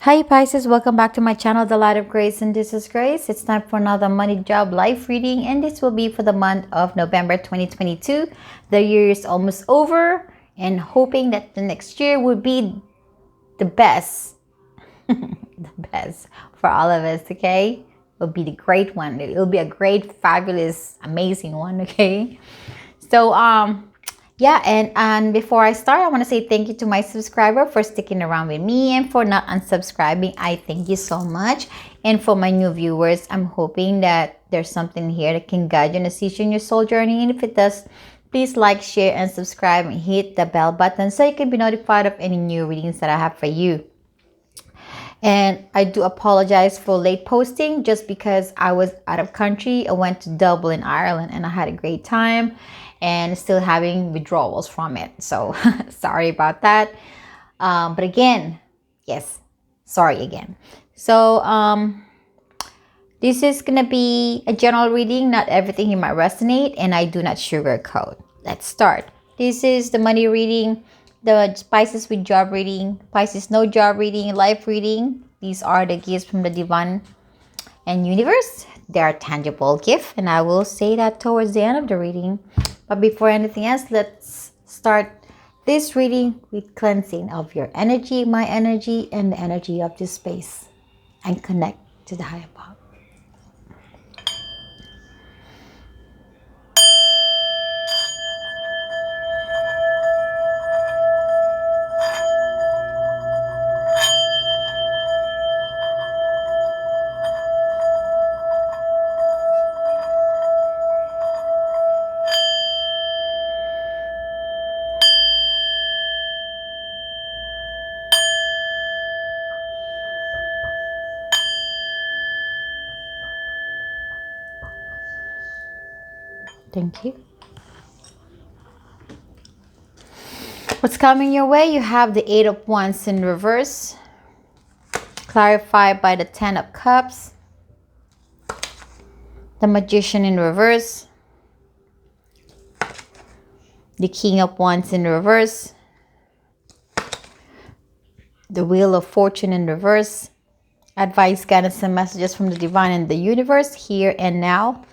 Hi Pisces, welcome back to my channel, The Light of Grace, and this is Grace. It's time for another money, job, life reading, and this will be for the month of November 2022. The year is almost over, and hoping that the next year will be the best, the best for all of us, okay? It'll be the great one. It'll be a great, fabulous, amazing one, okay? So, yeah, and before I start, I want to say thank you to my subscriber for sticking around with me and for not unsubscribing. I thank you so much. And for my new viewers, I'm hoping that there's something here that can guide you and assist you in your soul journey. And if it does, please like, share, and subscribe and hit the bell button so you can be notified of any new readings that I have for you. And I do apologize for late posting just because I was out of country. I went to Dublin, Ireland, and I had a great time and still having withdrawals from it. So sorry about that. But again, yes, sorry again. So this is going to be a general reading. Not everything here might resonate, and I do not sugarcoat. Let's start. This is the money reading, the Pisces with job reading, Pisces no job reading, life reading. These are the gifts from the divine and universe. They are tangible gifts, and I will say that towards the end of the reading. But before anything else, let's start this reading with cleansing of your energy, my energy, and the energy of this space, and connect to the higher power. Thank you. What's coming your way? You have the Eight of Wands in reverse, clarified by the Ten of Cups, the Magician in reverse, the King of Wands in reverse, the Wheel of Fortune in reverse, advice, guidance, and messages from the divine and the universe here and now.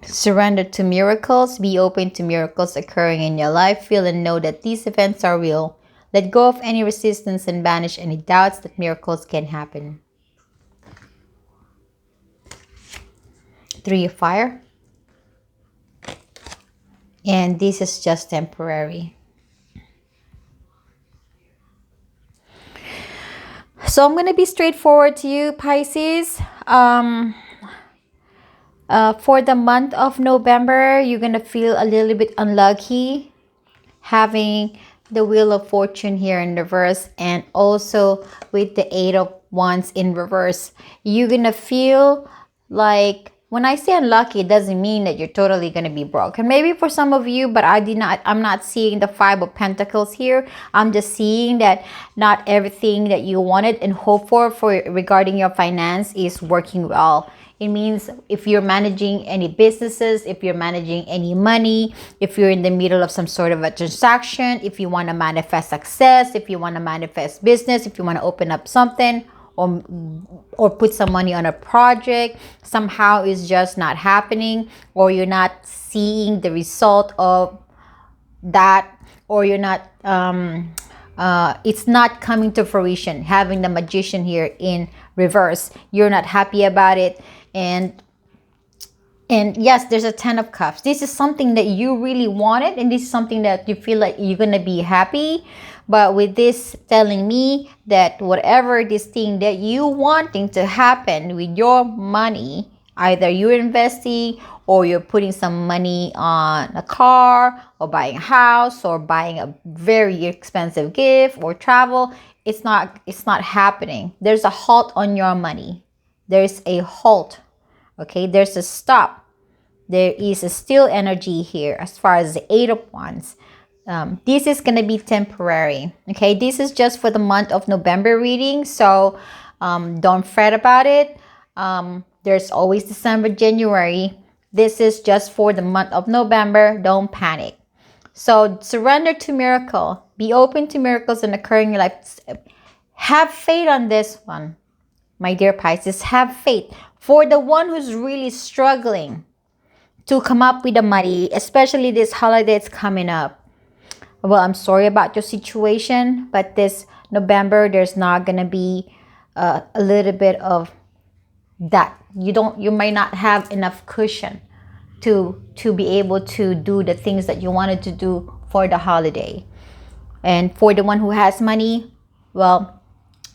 Surrender to miracles. Be open to miracles occurring in your life. Feel and know that these events are real. Let go of any resistance and banish any doubts that miracles can happen. Three of Fire. And this is just temporary. So I'm going to be straightforward to you, Pisces. For the month of November, you're going to feel a little bit unlucky having the Wheel of Fortune here in reverse, and also with the Eight of Wands in reverse. You're going to feel like, when I say unlucky, it doesn't mean that you're totally going to be broke. And maybe for some of you, but I'm not seeing the Five of Pentacles here. I'm just seeing that not everything that you wanted and hoped for regarding your finance is working well. It means if you're managing any businesses, if you're managing any money, if you're in the middle of some sort of a transaction, if you want to manifest success, if you want to manifest business, if you want to open up something, or put some money on a project, somehow it's just not happening, or you're not seeing the result of that, or you're not it's not coming to fruition. Having the Magician here in reverse, you're not happy about it. And yes, there's a Ten of Cups. This is something that you really wanted, and this is something that you feel like you're gonna be happy. But with this telling me that whatever this thing that you wanting to happen with your money, either you're investing or you're putting some money on a car or buying a house or buying a very expensive gift or travel, it's not happening. There's a halt on your money. There's a halt. Okay, there's a stop. There is a still energy here as far as the Eight of Wands. This is going to be temporary. Okay, this is just for the month of November reading. So don't fret about it. There's always December, January. This is just for the month of November. Don't panic. So surrender to miracle. Be open to miracles and occurring in your life. Have faith on this one, my dear Pisces. Have faith. For the one who's really struggling to come up with the money, especially this holiday that's coming up. Well, I'm sorry about your situation, but this November, there's not going to be a little bit of that. You might not have enough cushion to be able to do the things that you wanted to do for the holiday. And for the one who has money, well,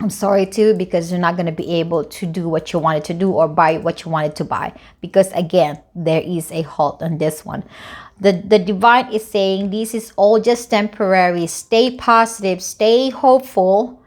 I'm sorry too, because you're not going to be able to do what you wanted to do or buy what you wanted to buy, because again, there is a halt on this one. The divine is saying this is all just temporary. Stay positive, stay hopeful.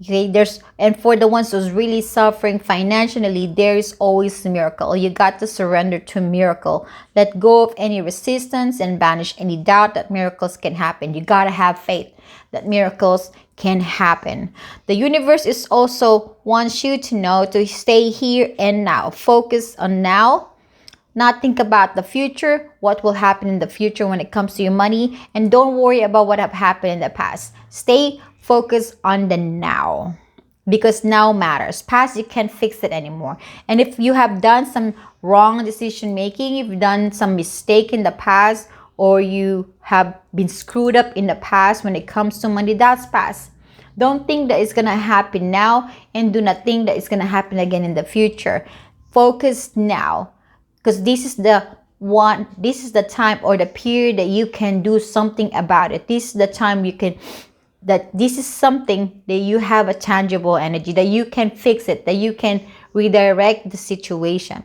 Okay, and for the ones who's really suffering financially, there is always a miracle. You got to surrender to miracle. Let go of any resistance and banish any doubt that miracles can happen. You got to have faith that miracles can happen. The universe is also wants you to know to stay here and now. Focus on now. Not think about the future, what will happen in the future when it comes to your money, and don't worry about what have happened in the past. Stay focused on the now, because now matters. Past, you can't fix it anymore. And if you have done some wrong decision making, if you've done some mistake in the past, or you have been screwed up in the past when it comes to money, that's past. Don't think that it's gonna happen now, and do not think that it's gonna happen again in the future. Focus now. Because this is the time or the period that you can do something about it. This is the time this is something that you have a tangible energy, that you can fix it, that you can redirect the situation.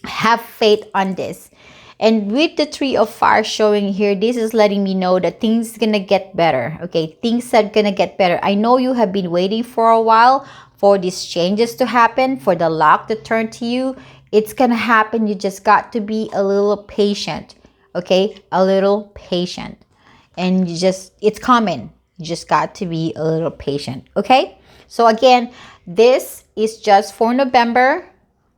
Have faith on this. And with the Three of Fire showing here, this is letting me know that things are gonna get better. Okay, things are gonna get better. I know you have been waiting for a while for these changes to happen, for the luck to turn to you. It's gonna happen. You just got to be a little patient. Okay, a little patient, and it's coming. You just got to be a little patient. Okay, so again, this is just for November,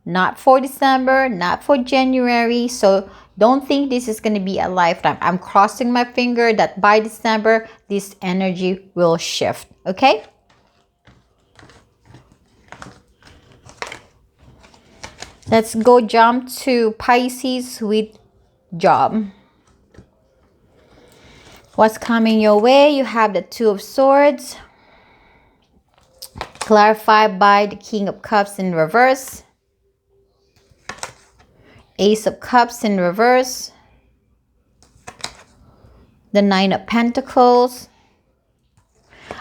not for December, not for January. So don't think this is going to be a lifetime. I'm crossing my finger that by December, this energy will shift. Okay. Let's go jump to Pisces with job. What's coming your way? You have the Two of Swords, clarified by the King of Cups in reverse, Ace of Cups in reverse, the Nine of Pentacles,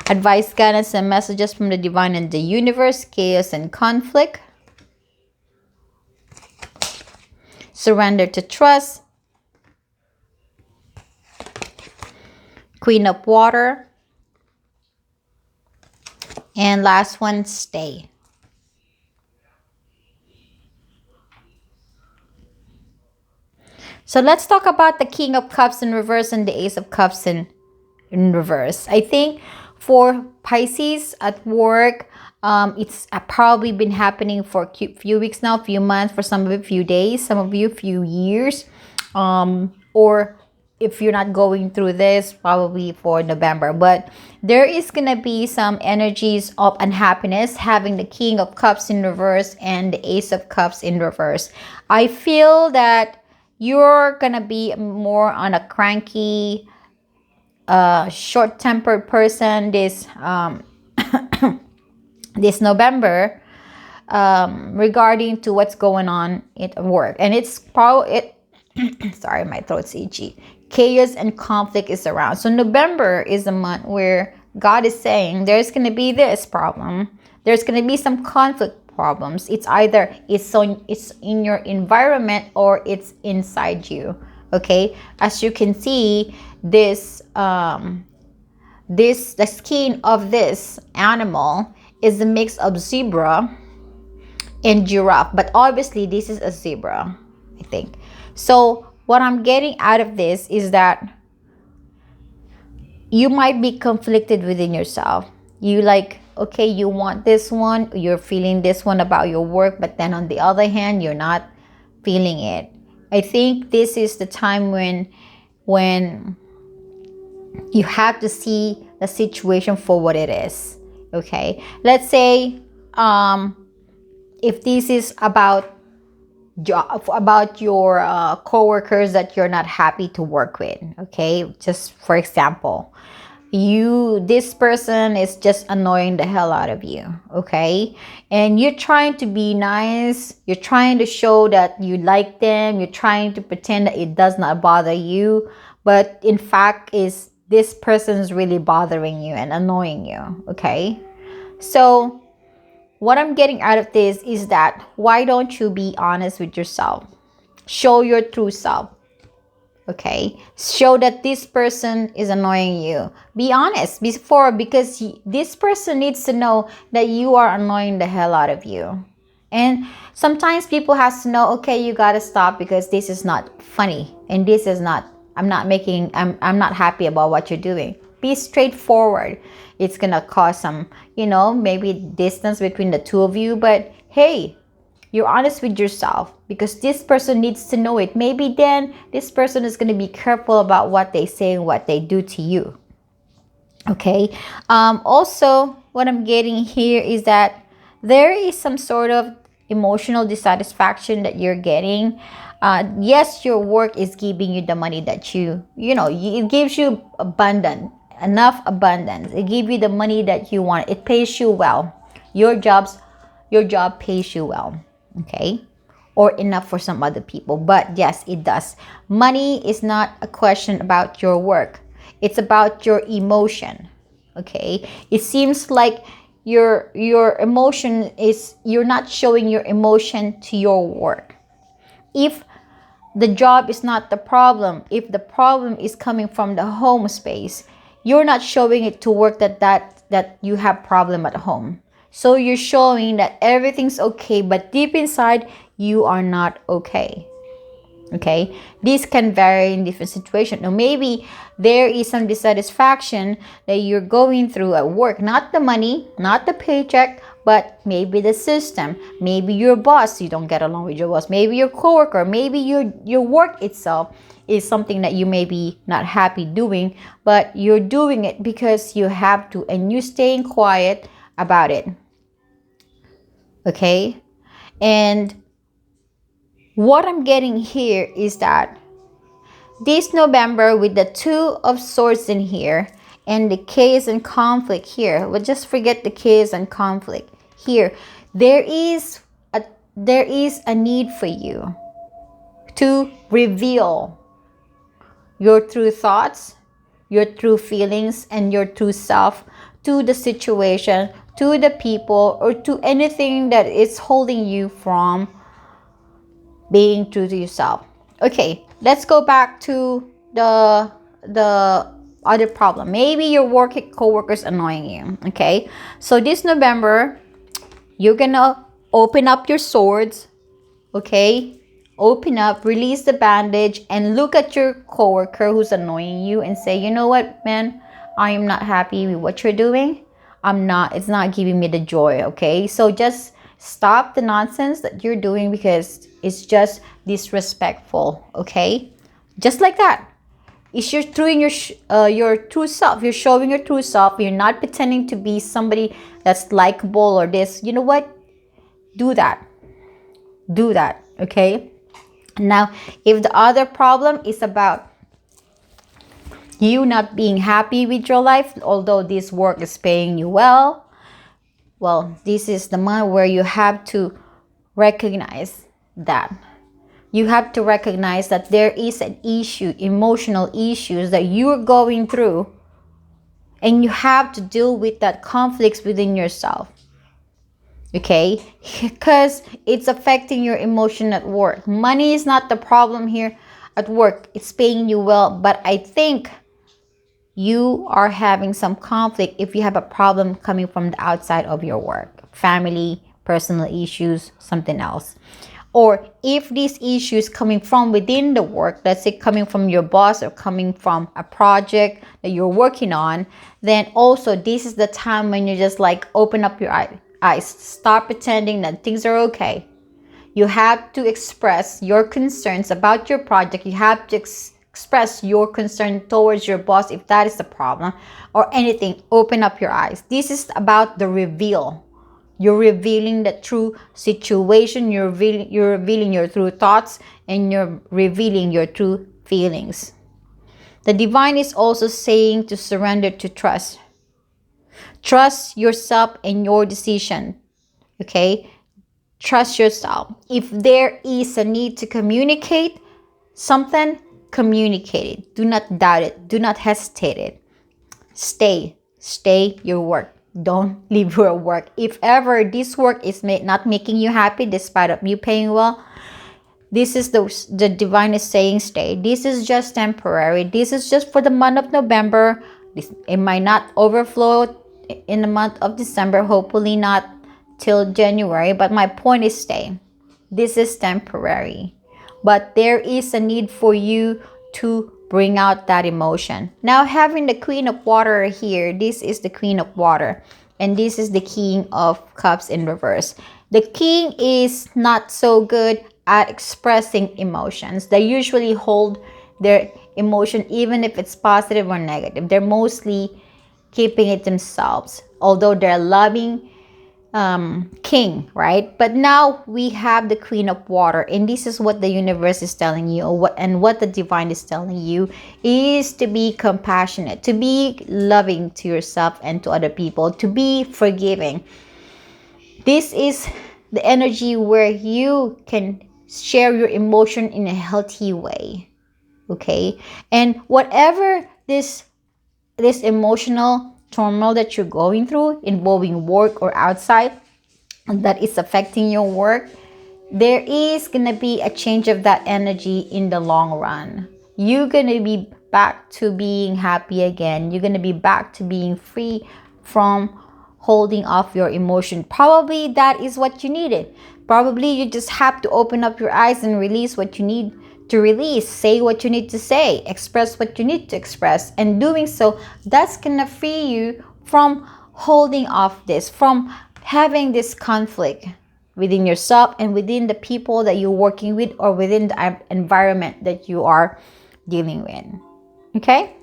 advice, guidance, and messages from the divine and the universe, chaos and conflict, surrender to trust, Queen of Water, and last one, stay. So let's talk about the King of Cups in reverse and the Ace of Cups in reverse. I think for Pisces at work, it's probably been happening for a few weeks now, few months, for some of you, few days, some of you, few years. Or if you're not going through this, probably for November. But there is going to be some energies of unhappiness having the King of Cups in reverse and the Ace of Cups in reverse. I feel that you're going to be more on a cranky, short-tempered person this this November, regarding to what's going on at work. And it's probably sorry, my throat's itchy. Chaos and conflict is around. So November is a month where God is saying there's going to be this problem. There's going to be some conflict problems. It's either it's in your environment or it's inside you. Okay, as you can see, the skin of this animal is a mix of zebra and giraffe, but obviously this is a zebra, I think. So what I'm getting out of this is that you might be conflicted within yourself. You okay, you want this one, you're feeling this one about your work, but then on the other hand, you're not feeling it. I think this is the time when You have to see the situation for what it is. Okay, let's say if this is about your coworkers that you're not happy to work with. Okay, just for example, this person is just annoying the hell out of you. Okay, and you're trying to be nice, you're trying to show that you like them, you're trying to pretend that it does not bother you, but in fact is this person is really bothering you and annoying you. Okay, so what I'm getting out of this is that why don't you be honest with yourself? Show your true self. Okay, show that this person is annoying you. Be honest because this person needs to know that you are annoying the hell out of you. And sometimes people has to know, okay, you gotta stop because this is not funny and this is not, I'm not happy about what you're doing. Be straightforward. It's gonna cause some, maybe distance between the two of you, but hey, you're honest with yourself because this person needs to know it. Maybe then this person is going to be careful about what they say and what they do to you. Okay. Also, what I'm getting here is that there is some sort of emotional dissatisfaction that you're getting. Yes, your work is giving you the money that it gives you enough abundance. It gives you the money that you want. It pays you well. Your job pays you well. Okay, or enough for some other people, but yes, it does. Money is not a question about your work, it's about your emotion. Okay, it seems like your emotion is, you're not showing your emotion to your work. If the job is not the problem, if the problem is coming from the home space, you're not showing it to work that you have problem at home. So you're showing that everything's okay, but deep inside, you are not okay. Okay? This can vary in different situations. Now, maybe there is some dissatisfaction that you're going through at work. Not the money, not the paycheck, but maybe the system. Maybe your boss, you don't get along with your boss. Maybe your coworker. Maybe your work itself is something that you may be not happy doing, but you're doing it because you have to, and you're staying quiet about it. Okay, and what I'm getting here is that this November, with the Two of Swords in here and the chaos and conflict here, well, just forget the chaos and conflict here, there is a need for you to reveal your true thoughts, your true feelings, and your true self to the situation, to the people, or to anything that is holding you from being true to yourself. Okay, let's go back to the other problem. Maybe your work coworkers annoying you. Okay, so this November, you're gonna open up your swords. Okay, open up, release the bandage, and look at your coworker who's annoying you and say, you know what, man, I am not happy with what you're doing. It's not giving me the joy. Okay, so just stop the nonsense that you're doing because it's just disrespectful. Okay, just like that. It's you're doing your true self. You're showing your true self. You're not pretending to be somebody that's likable or this. You know what? Do that. Do that. Okay. Now, if the other problem is about you not being happy with your life, although this work is paying you well, this is the month where you have to recognize that. You have to recognize that there is an issue, emotional issues that you're going through, and you have to deal with that conflicts within yourself. Okay, because it's affecting your emotion at work. Money is not the problem here at work. It's paying you well, but I think you are having some conflict if you have a problem coming from the outside of your work, family, personal issues, something else. Or if these issues coming from within the work, let's say coming from your boss or coming from a project that you're working on, then also this is the time when you just like open up your eyes. Stop pretending that things are okay. You have to express your concerns about your project. You have to express your concern towards your boss if that is the problem, or anything. Open up your eyes. This is about the reveal. You're revealing the true situation. You're revealing your true thoughts, and you're revealing your true feelings. The divine is also saying to surrender to trust. Trust yourself and your decision. Okay? Trust yourself. If there is a need to communicate something, communicate it. Do not doubt it. Do not hesitate it. Stay your work. Don't leave your work. If ever this work is not making you happy despite of you paying well, this is the divine is saying stay. This is just temporary. This is just for the month of November. It might not overflow in the month of December. Hopefully not till January. But my point is stay. This is temporary. But there is a need for you to bring out that emotion. Now, having the Queen of Water here, this is the Queen of Water, and this is the King of Cups in reverse. The King is not so good at expressing emotions. They usually hold their emotion, even if it's positive or negative. They're mostly keeping it themselves, although they're loving king, right? But now we have the Queen of Water, and this is what the universe is telling you, and what the divine is telling you is to be compassionate, to be loving to yourself and to other people, to be forgiving. This is the energy where you can share your emotion in a healthy way. Okay? And whatever this emotional turmoil that you're going through, involving work or outside, that is affecting your work, there is gonna be a change of that energy in the long run. You're gonna be back to being happy again. You're gonna be back to being free from holding off your emotion. Probably that is what you needed. Probably you just have to open up your eyes and release what you need to release. Say what you need to say. Express what you need to express. And doing so, that's gonna free you from holding off this, from having this conflict within yourself and within the people that you're working with, or within the environment that you are dealing with. Okay?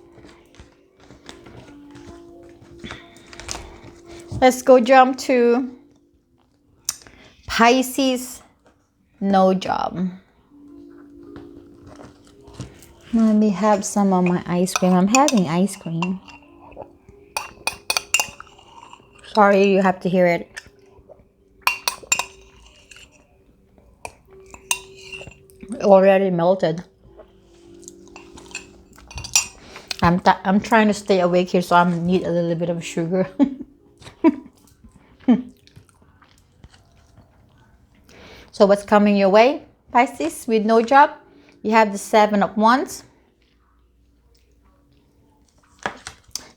Let's go jump to Pisces, no job. Let me have some of my ice cream. I'm having ice cream. Sorry, you have to hear it. Already melted. I'm trying to stay awake here, so I need a little bit of sugar. So what's coming your way, Pisces, with no job? You have the Seven of Wands,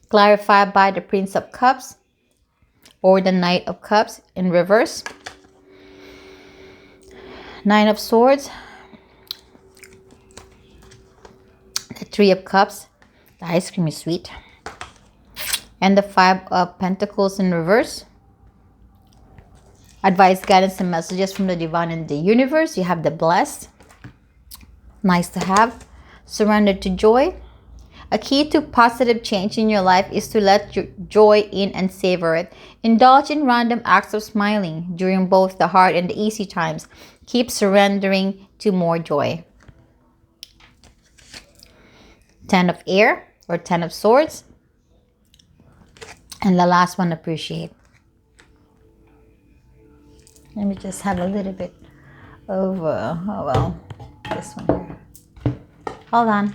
clarified by the Prince of Cups, or the Knight of Cups in reverse. Nine of Swords, the Three of Cups. The ice cream is sweet. And the Five of Pentacles in reverse. Advice, guidance, and messages from the divine and the universe. You have the Blessed. Nice to have. Surrender to joy. A key to positive change in your life is to let your joy in and savor it. Indulge in random acts of smiling during both the hard and the easy times. Keep surrendering to more joy. Ten of Air, or Ten of Swords. And the last one, appreciate. Let me just have a little bit of, this one here. Hold on.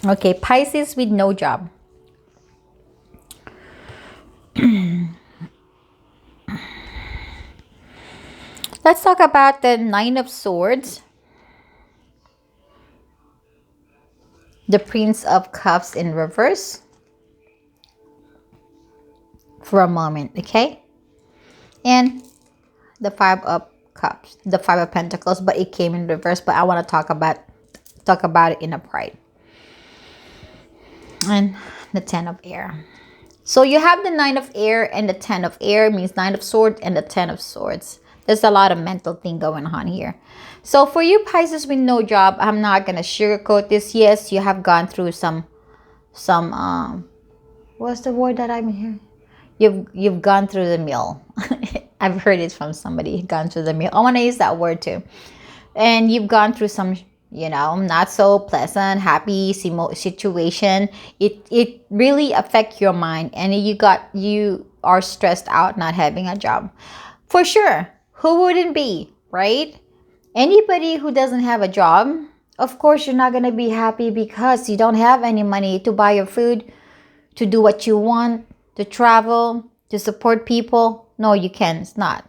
Okay, Pisces with no job. Let's talk about the Nine of Swords, the Prince of Cups in reverse, for a moment, okay? And the Five of Cups, the Five of Pentacles, but it came in reverse, but I want to talk about it in upright. And the Ten of Air. So you have the Nine of Air and the Ten of Air, means Nine of Swords and the Ten of Swords. There's a lot of mental thing going on here. So for you Pisces with no job, I'm not gonna sugarcoat this. Yes, you have gone through some what's the word that I'm hearing? You've gone through the mill. I've heard it from somebody, gone through the mill. I want to use that word too. And you've gone through some, not so pleasant, happy situation. It really affect your mind, and you are stressed out not having a job. For sure, who wouldn't be, right? Anybody who doesn't have a job, of course you're not going to be happy because you don't have any money to buy your food, to do what you want, to travel, to support people. No, you can't. It's not.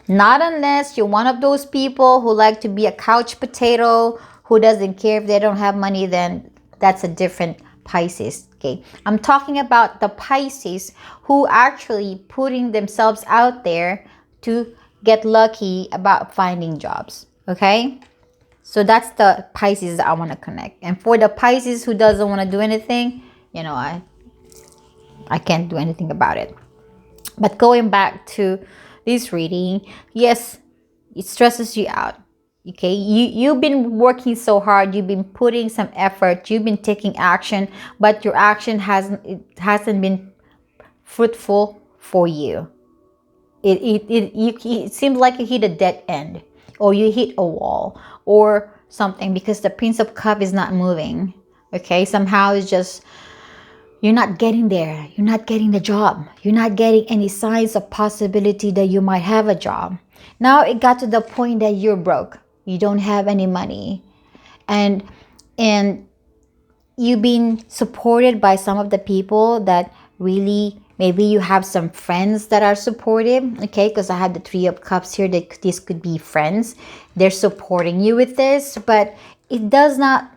Not unless you're one of those people who like to be a couch potato, who doesn't care if they don't have money, then that's a different Pisces. Okay. I'm talking about the Pisces who actually putting themselves out there to get lucky about finding jobs. Okay. So that's the Pisces I want to connect. And for the Pisces who doesn't want to do anything, I can't do anything about it. But going back to this reading, yes, it stresses you out. Okay, you've been working so hard, you've been putting some effort, you've been taking action, but your action hasn't been fruitful for you. It seems like you hit a dead end, or you hit a wall or something, because the Prince of Cups is not moving. Okay, somehow it's just, you're not getting there. You're not getting the job. You're not getting any signs of possibility that you might have a job. Now it got to the point that you're broke. You don't have any money. And you've been supported by some of the people that really, maybe you have some friends that are supportive. Okay, because I had the Three of Cups here. This could be friends. They're supporting you with this, but it does not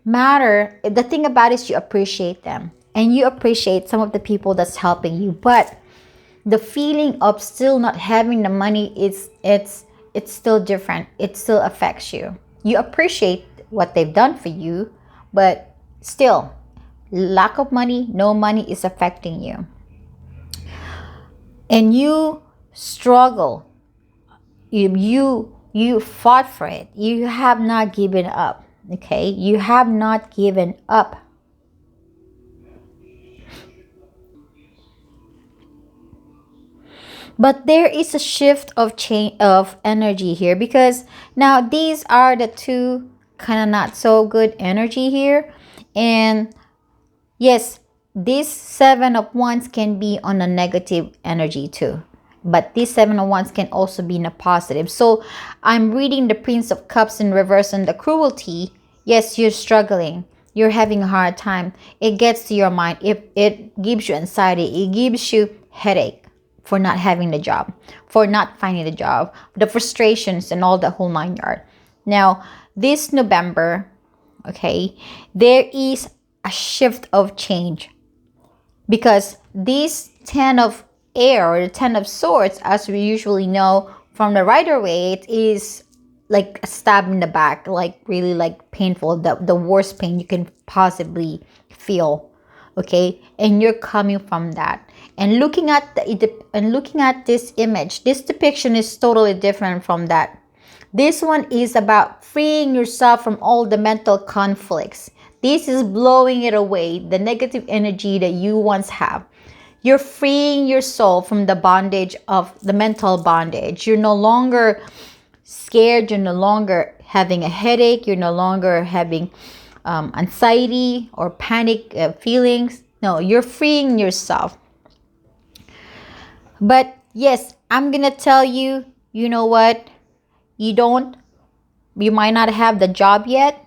matter. The thing about it is you appreciate them. And you appreciate some of the people that's helping you, but the feeling of still not having the money, it's still different. It still affects you. You appreciate what they've done for you, but still, lack of money, no money is affecting you. And you struggle. You fought for it. You have not given up. Okay, you have not given up. But there is a shift of change of energy here, because now these are the two kind of not so good energy here. And yes, this Seven of Wands can be on a negative energy too. But this Seven of Wands can also be in a positive. So I'm reading the Prince of Cups in reverse and the cruelty. Yes, you're struggling. You're having a hard time. It gets to your mind. It gives you anxiety. It gives you headache for not having the job, for not finding the job, the frustrations and all the whole 9 yards. Now, this November, okay, there is a shift of change, because this 10 of air, or the 10 of swords, as we usually know from the Rider-Waite, is like a stab in the back, like really like painful, the worst pain you can possibly feel. Okay, and you're coming from that, and looking at this image, this depiction is totally different from that. This one is about freeing yourself from all the mental conflicts. This is blowing it away, the negative energy that you once have. You're freeing your soul from the bondage of the mental bondage. You're no longer scared. You're no longer having a headache. You're no longer having anxiety or panic feelings. No, you're freeing yourself. But yes, I'm gonna tell you, you know what? You might not have the job yet.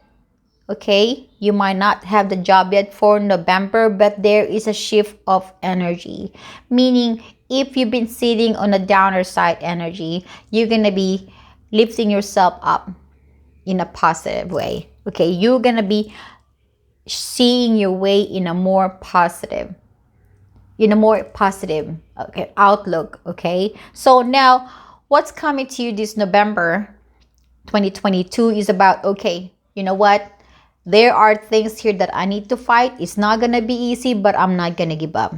Okay, you might not have the job yet for November, but there is a shift of energy. Meaning, if you've been sitting on a downer side energy, you're gonna be lifting yourself up in a positive way. Okay, you're gonna be seeing your way in a more positive okay, outlook. Okay, so now what's coming to you this November 2022 is about, okay, you know what, there are things here that I need to fight. It's not gonna be easy, but I'm not gonna give up.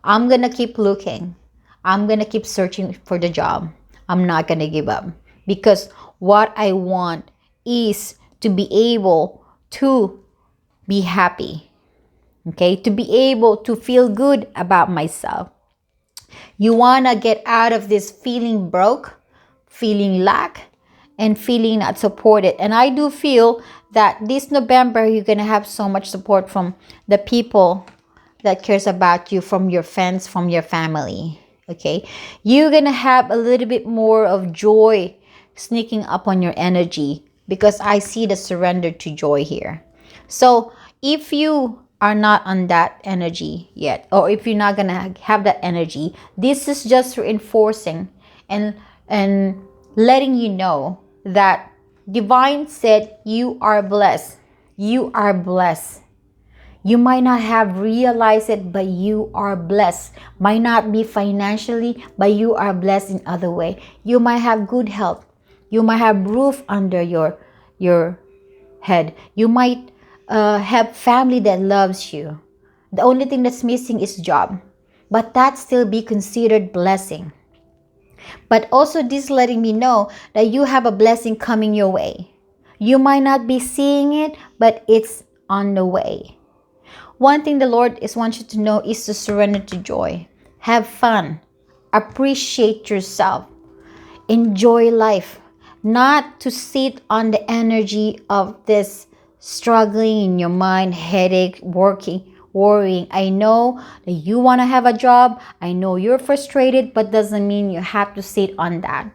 I'm gonna keep looking. I'm gonna keep searching for the job. I'm not going to give up, because what I want is to be able to be happy. Okay, to be able to feel good about myself. You want to get out of this feeling broke, feeling lack, and feeling not supported. And I do feel that this November, you're going to have so much support from the people that cares about you, from your friends, from your family. Okay, you're going to have a little bit more of joy sneaking up on your energy, because I see the surrender to joy here. So if you are not on that energy yet, or if you're not gonna have that energy, this is just reinforcing and letting you know that divine said you are blessed. You are blessed. You might not have realized it, but you are blessed. Might not be financially, but you are blessed in other way. You might have good health. You might have roof under your head. You might have family that loves you. The only thing that's missing is job, but that still be considered blessing. But also this letting me know that you have a blessing coming your way. You might not be seeing it, but it's on the way. One thing the Lord is wants you to know is to surrender to joy. Have fun. Appreciate yourself. Enjoy life. Not to sit on the energy of this struggling in your mind, headache, worrying. I know that you want to have a job. I know you're frustrated, but doesn't mean you have to sit on that.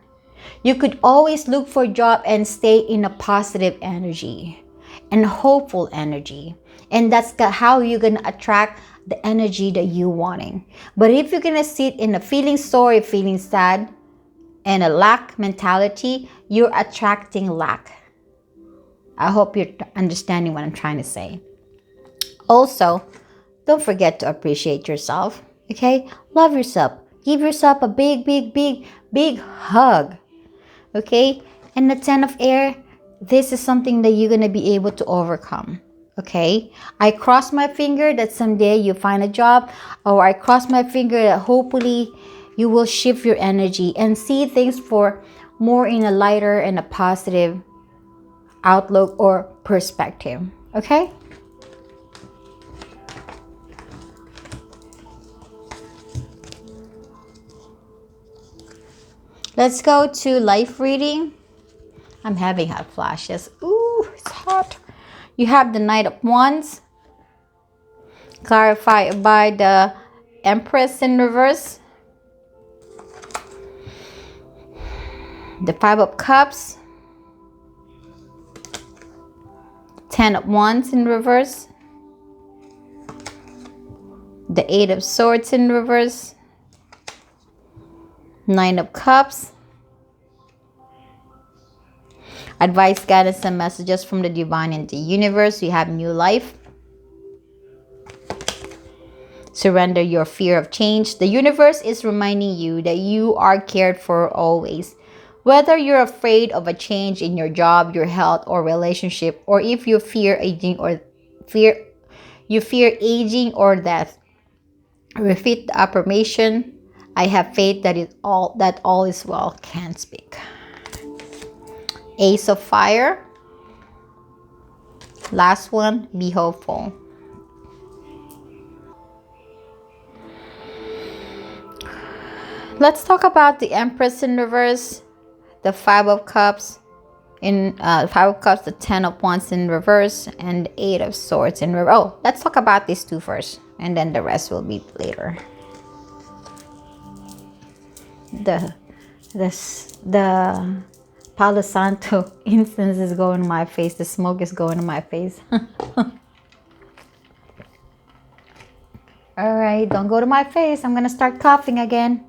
You could always look for a job and stay in a positive energy and hopeful energy. And that's how you're going to attract the energy that you're wanting. But if you're going to sit in a feeling sorry, feeling sad, and a lack mentality, you're attracting lack. I hope you're understanding what I'm trying to say. Also, don't forget to appreciate yourself. Okay? Love yourself. Give yourself a big, big, big, big hug. Okay? And the 10 of air, this is something that you're going to be able to overcome. Okay? I cross my finger that someday you find a job, or I cross my finger that hopefully you will shift your energy and see things for more in a lighter and a positive outlook or perspective. Okay? Let's go to life reading. I'm having hot flashes. Ooh, it's hot. You have the Knight of Wands, clarified by the Empress in reverse, the Five of Cups, 10 of Wands in reverse, the Eight of Swords in reverse, Nine of Cups. Advice, guidance, and messages from the divine and the universe. You have new life. Surrender your fear of change. The universe is reminding you that you are cared for always. Whether you're afraid of a change in your job, your health, or relationship, or if you fear aging or aging or death, repeat the affirmation. I have faith that all is well. Can't speak. Ace of Fire. Last one, be hopeful. Let's talk about the Empress in reverse, the Five of Cups in Five of Cups, the 10 of Wands in reverse, and the Eight of Swords in reverse. Oh, let's talk about these two first, and then the rest will be later. The Palo Santo incense is going in my face. The smoke is going in my face. All right, don't go to my face. I'm gonna start coughing again.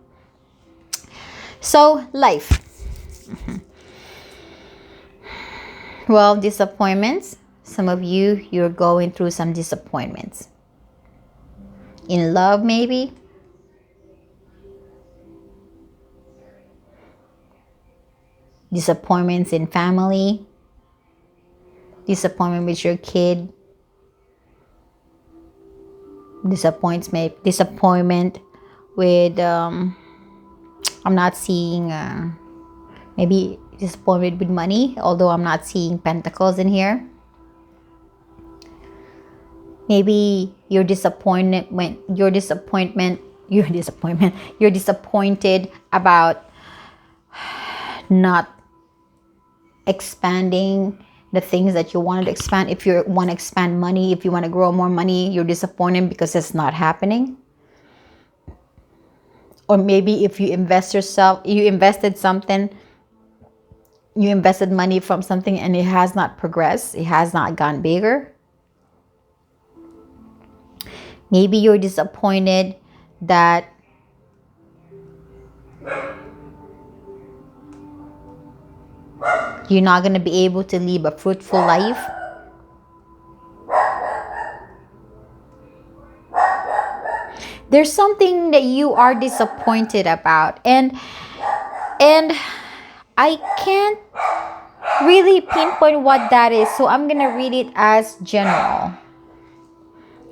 So, life. Well, disappointments. Some of you're going through some disappointments. In love, maybe. Disappointments in family. Disappointment with your kid. Disappointment with I'm not seeing Maybe disappointed with money, although I'm not seeing pentacles in here. Maybe you're disappointed when you're disappointed about not expanding the things that you wanted to expand. If you want to expand money, if you want to grow more money, you're disappointed because it's not happening. Or maybe if you invested money from something and it has not progressed, it has not gone bigger. Maybe you're disappointed that you're not going to be able to live a fruitful life. There's something that you are disappointed about, and I can't really pinpoint what that is, so I'm going to read it as general.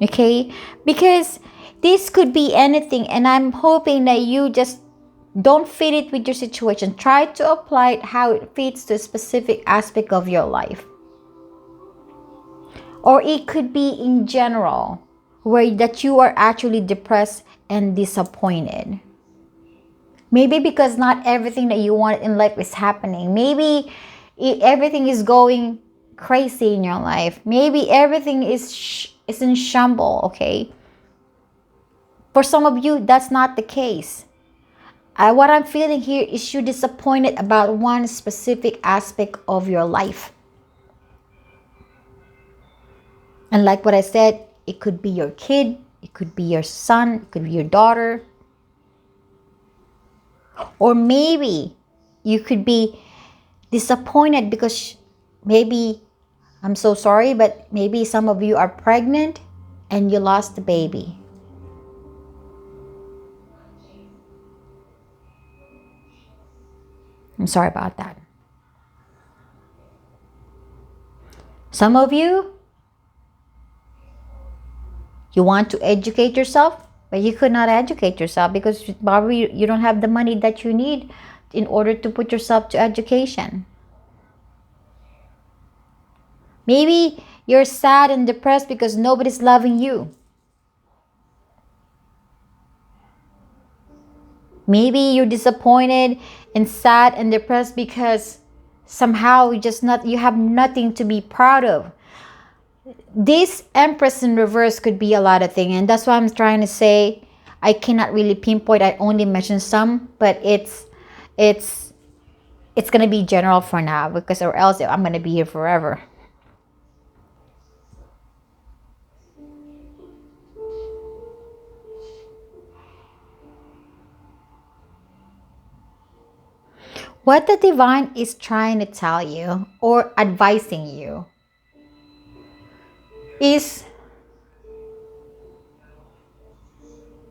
Okay? Because this could be anything, and I'm hoping that you just don't fit it with your situation. Try to apply it how it fits to a specific aspect of your life. Or it could be in general, where that you are actually depressed and disappointed. Maybe because not everything that you want in life is happening. Maybe everything is going crazy in your life. Maybe everything is in shambles, okay? For some of you, that's not the case. What I'm feeling here is you're disappointed about one specific aspect of your life. And like what I said, it could be your kid, it could be your son, it could be your daughter. Or maybe you could be disappointed because maybe, I'm so sorry, but maybe some of you are pregnant and you lost the baby. I'm sorry about that. Some of you want to educate yourself, but you could not educate yourself because probably you don't have the money that you need in order to put yourself to education. Maybe you're sad and depressed because nobody's loving you. Maybe you're disappointed and sad and depressed because somehow you have nothing to be proud of. This Empress in reverse could be a lot of things, and that's why I'm trying to say I cannot really pinpoint. I only mentioned some, but it's gonna be general for now, because or else I'm gonna be here forever. What the divine is trying to tell you or advising you is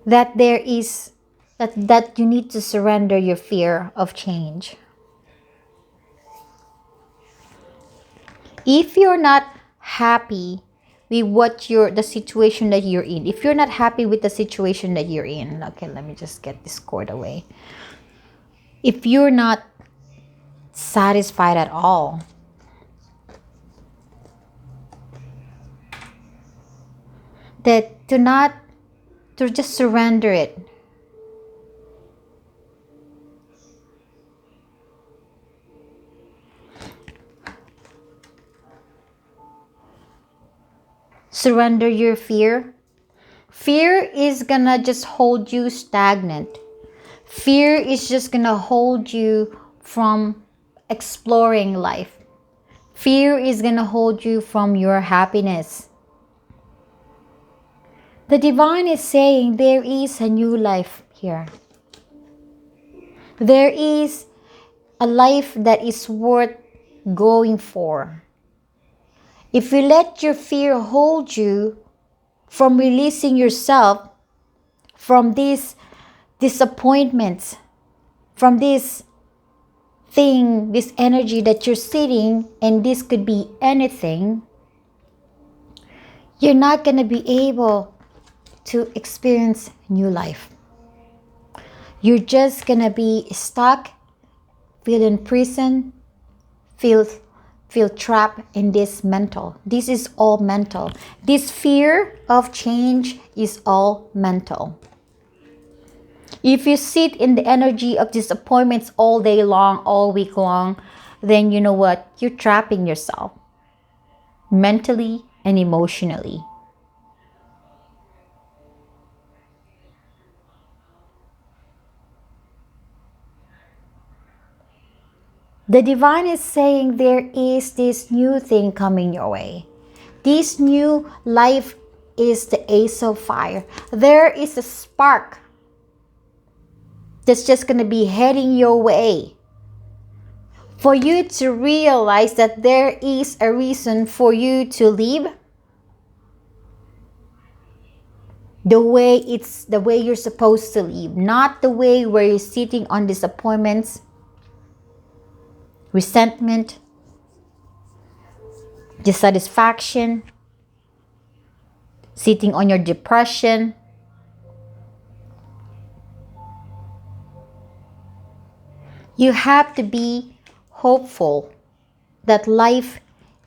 that that you need to surrender your fear of change. If you're not happy with the situation that you're in, if you're not happy with the situation that you're in, okay, let me just get this cord away. If you're not satisfied at all, that to just surrender it. Surrender your fear. Fear is gonna just hold you stagnant. Fear is just gonna hold you from exploring life. Fear is gonna hold you from your happiness. The divine is saying there is a new life here. There is a life that is worth going for. If you let your fear hold you from releasing yourself from these disappointments, from this thing, this energy that you're sitting, and this could be anything, you're not going to be able to experience new life. You're just going to be stuck feel in prison, feel feel trapped in this mental. This is all mental. This fear of change is all mental. If you sit in the energy of disappointments all day long, all week long, then you know what? You're trapping yourself mentally and emotionally. The divine is saying there is this new thing coming your way. This new life is the Ace of Fire. There is a spark that's just going to be heading your way. For you to realize that there is a reason for you to live the way you're supposed to live, not the way where you're sitting on disappointments, resentment, dissatisfaction, sitting on your depression. You have to be hopeful that life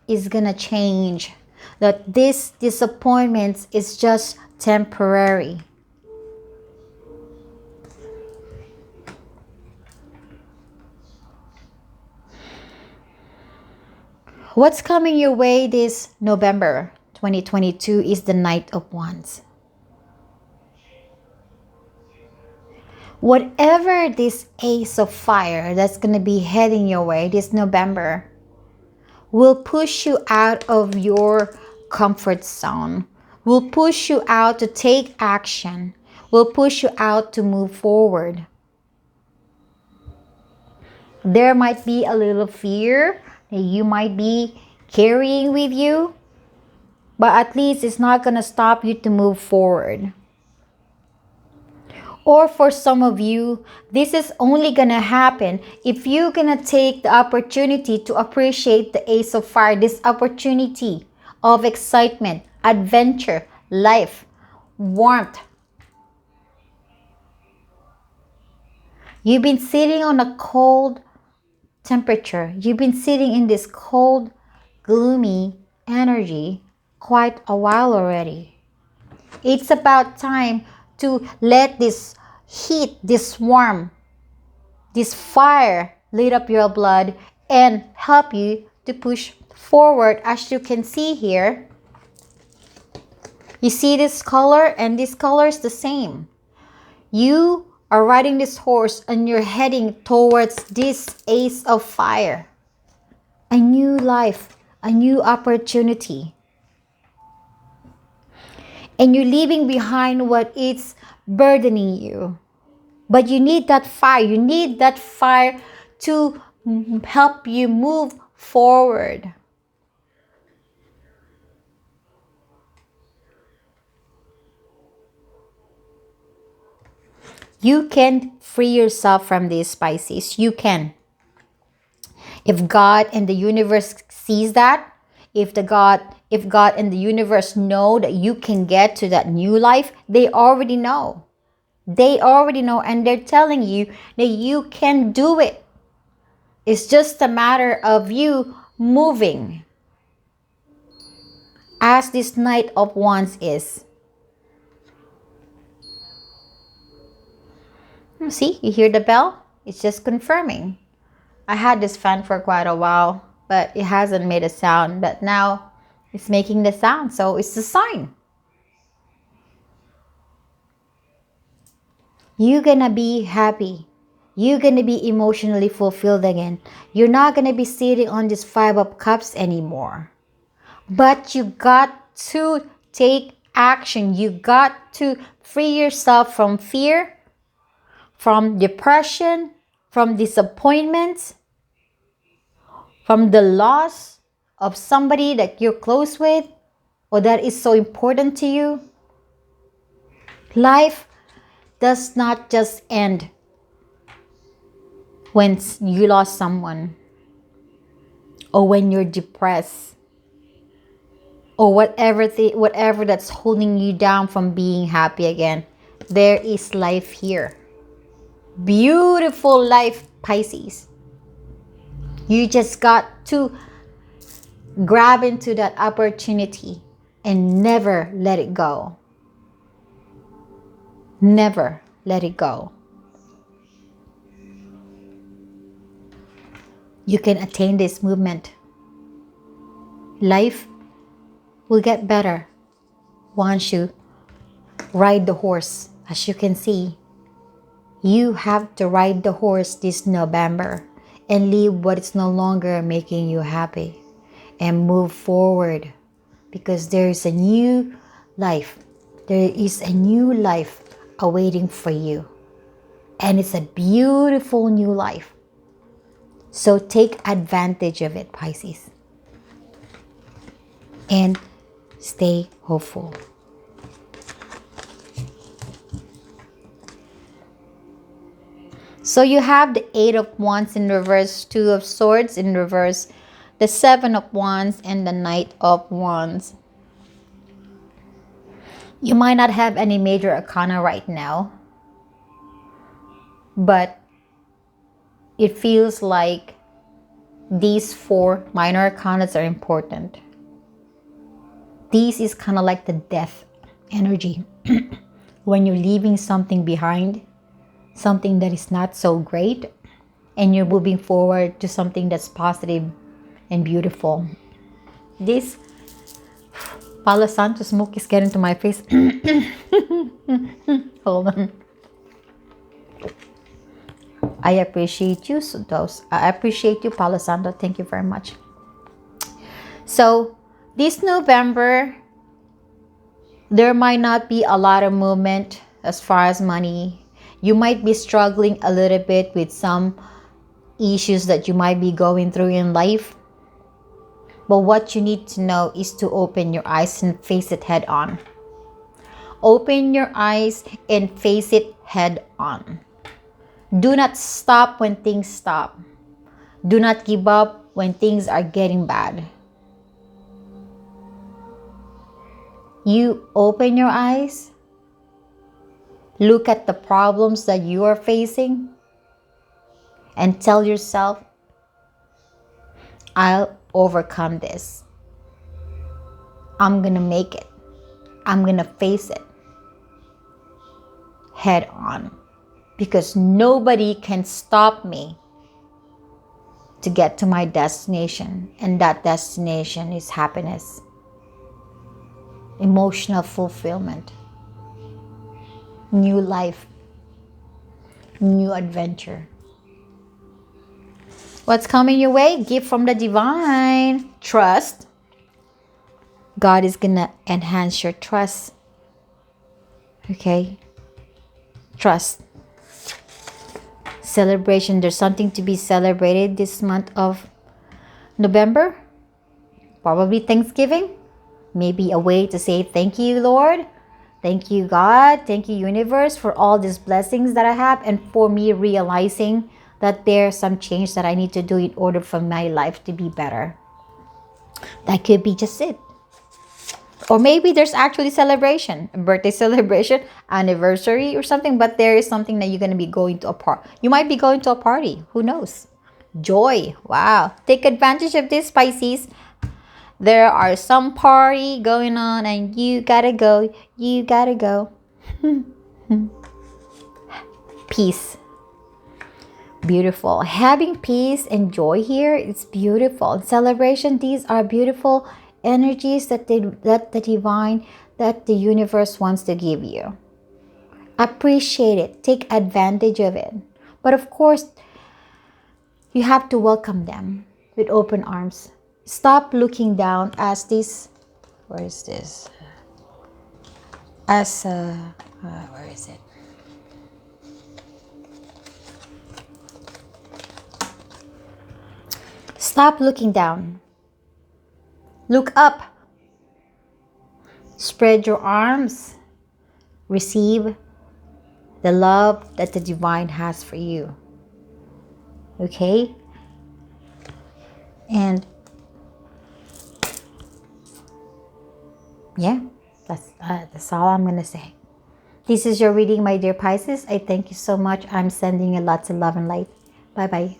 is gonna change, that this disappointment is just temporary. What's coming your way this November 2022 is the Knight of Wands. Whatever this Ace of Fire that's going to be heading your way this November will push you out of your comfort zone, will push you out to take action, will push you out to move forward. There might be a little fear that you might be carrying with you, but at least it's not going to stop you to move forward. Or for some of you, this is only gonna happen if you're gonna take the opportunity to appreciate the Ace of Fire, this opportunity of excitement, adventure, life, warmth. You've been sitting on a cold temperature. You've been sitting in this cold, gloomy energy quite a while already. It's about time to let this heat, this warmth, this fire lit up your blood and help you to push forward. As you can see here, you see this color, and this color is the same. You are riding this horse and you're heading towards this Ace of Fire. A new life, a new opportunity. And you're leaving behind what is burdening you. But you need that fire. You need that fire to help you move forward. You can free yourself from this, Pisces. You can. If God and the universe sees that, if God and the universe know that you can get to that new life, they already know. They already know, and they're telling you that you can do it. It's just a matter of you moving. As this Knight of Wands is. See, you hear the bell? It's just confirming. I had this fan for quite a while, but it hasn't made a sound. But now it's making the sound, so it's a sign. You're gonna be happy. You're gonna be emotionally fulfilled again. You're not gonna be sitting on this Five of Cups anymore. But you got to take action. You got to free yourself from fear, from depression, from disappointment, from the loss of somebody that you're close with or that is so important to you. Life does not just end when you lost someone or when you're depressed or whatever that's holding you down from being happy again. There is life here. Beautiful life, Pisces. You just got to grab into that opportunity and never let it go. Never let it go. You can attain this movement. Life will get better once you ride the horse. As you can see, you have to ride the horse this November and leave what is no longer making you happy and move forward, because there is a new life. There is a new life awaiting for you, and it's a beautiful new life. So take advantage of it, Pisces, and stay hopeful. So you have the 8 of Wands in reverse, 2 of Swords in reverse, the 7 of Wands, and the Knight of Wands. You might not have any major arcana right now, but it feels like these 4 minor arcanas are important. This is kind of like the death energy. When you're leaving something behind, something that is not so great, and you're moving forward to something that's positive and beautiful. This Palo Santo smoke is getting to my face. Hold on. I appreciate you, Santos. I appreciate you, Palo Santo. Thank you very much. So this November, there might not be a lot of movement as far as money. You might be struggling a little bit with some issues that you might be going through in life. But what you need to know is to open your eyes and face it head on. Open your eyes and face it head on. Do not stop when things stop. Do not give up when things are getting bad. You open your eyes, look at the problems that you are facing, and tell yourself, I'll overcome this. I'm gonna make it. I'm gonna face it head on, because nobody can stop me to get to my destination, and that destination is happiness, emotional fulfillment, new life, new adventure. What's coming your way? Gift from the divine. Trust. God is gonna enhance your trust. Okay? Trust. Celebration. There's something to be celebrated this month of November. Probably Thanksgiving. Maybe a way to say thank you, Lord. Thank you, God. Thank you, universe, for all these blessings that I have, and for me realizing that there's some change that I need to do in order for my life to be better. That could be just it. Or maybe there's actually celebration, a birthday celebration, anniversary or something, but there is something that you're going to be going to a party. You might be going to a party. Who knows? Joy. Wow. Take advantage of this, Pisces. There are some party going on and you gotta go. You gotta go. Peace. Beautiful. Having peace and joy here, it's beautiful. Celebration, these are beautiful energies that the divine, that the universe wants to give you. Appreciate it. Take advantage of it. But of course, you have to welcome them with open arms. Stop looking down as this. Where is this? As where is it? Stop looking down. Look up. Spread your arms. Receive the love that the divine has for you. Okay? And yeah, that's all I'm gonna say. This is your reading, my dear Pisces. I thank you so much. I'm sending you lots of love and light. Bye bye.